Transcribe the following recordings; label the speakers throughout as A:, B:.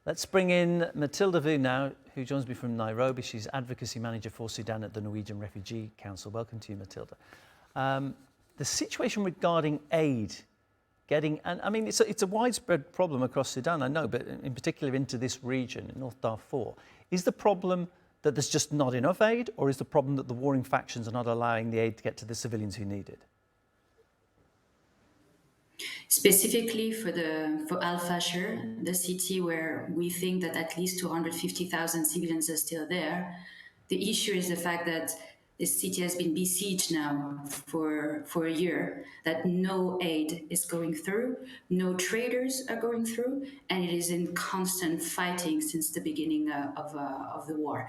A: Let's bring in Mathilde Vu now, who joins me from Nairobi. She's Advocacy Manager for Sudan at the Norwegian Refugee Council. Welcome to you, Mathilde. The situation regarding aid, I mean, it's a widespread problem across Sudan, I know, but in particular into this region, in North Darfur. Is the problem that there's just not enough aid, or is the problem that the warring factions are not allowing the aid to get to the civilians who need it?
B: Specifically for El-Fasher, the city where we think that at least 250,000 civilians are still there, the issue is the fact that this city has been besieged now for a year, that no aid is going through, no traders are going through, and it is in constant fighting since the beginning of the war.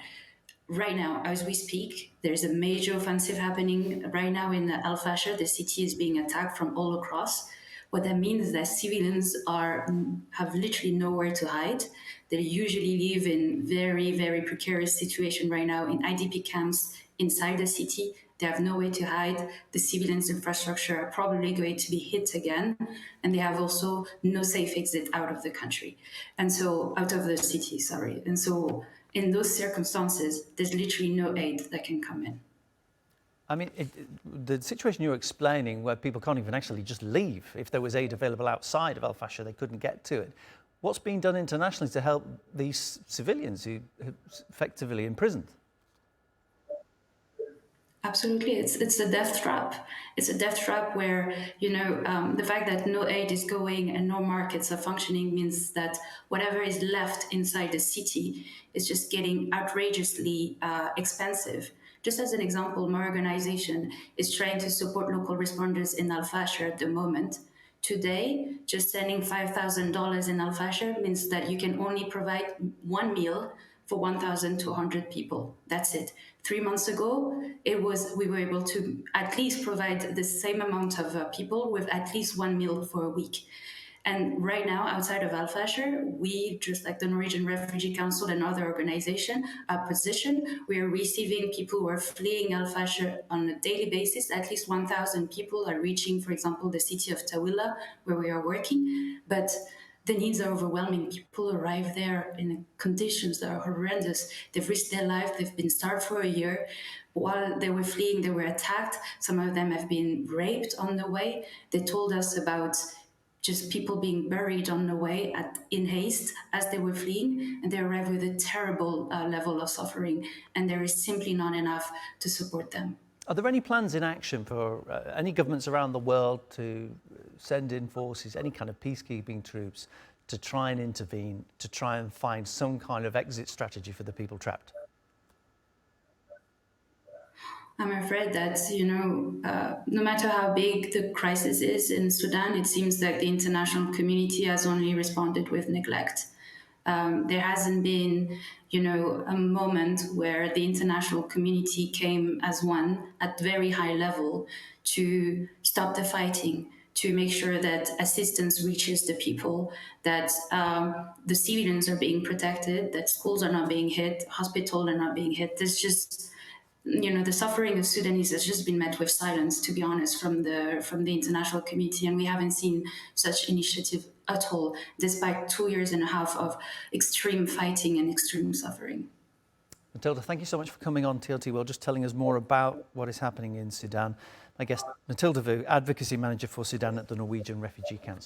B: Right now, as we speak, there's a major offensive happening right now in El-Fasher. The city is being attacked from all across. What that means is that civilians have literally nowhere to hide. They usually live in very, very precarious situation right now in IDP camps inside the city. They have no way to hide. The civilians' infrastructure are probably going to be hit again, and they have also no safe exit out of the country. And so, out of the city, sorry. And so, in those circumstances, there's literally no aid that can come in.
A: I mean, the situation you're explaining, where people can't even actually just leave. If there was aid available outside of El-Fasher, they couldn't get to it. What's being done internationally to help these civilians who are effectively imprisoned?
B: Absolutely, it's a death trap. It's a death trap where, the fact that no aid is going and no markets are functioning means that whatever is left inside the city is just getting outrageously expensive. Just as an example, my organization is trying to support local responders in El-Fasher at the moment. Today, just sending $5,000 in El-Fasher means that you can only provide one meal for 1,200 people. That's it. 3 months ago, we were able to at least provide the same amount of people with at least one meal for a week. And right now, outside of El-Fasher, we, just like the Norwegian Refugee Council and other organizations, are positioned. We are receiving people who are fleeing El-Fasher on a daily basis. At least 1,000 people are reaching, for example, the city of Tawila, where we are working. But the needs are overwhelming. People arrive there in conditions that are horrendous. They've risked their life. They've been starved for a year. While they were fleeing, they were attacked. Some of them have been raped on the way. They told us about just people being buried on the way in haste as they were fleeing, and they arrived with a terrible level of suffering, and there is simply not enough to support them.
A: Are there any plans in action for any governments around the world to send in forces, any kind of peacekeeping troops, to try and intervene, to try and find some kind of exit strategy for the people trapped?
B: I'm afraid that, no matter how big the crisis is in Sudan, it seems that the international community has only responded with neglect. There hasn't been, a moment where the international community came as one at very high level to stop the fighting, to make sure that assistance reaches the people, that the civilians are being protected, that schools are not being hit, hospitals are not being hit. There's just, the suffering of Sudanese has just been met with silence, to be honest, from the international community, and we haven't seen such initiative at all, despite 2.5 years of extreme fighting and extreme suffering.
A: Mathilde, thank you so much for coming on TLT World, just telling us more about what is happening in Sudan. My guest, Mathilde Vu, Advocacy Manager for Sudan at the Norwegian Refugee Council.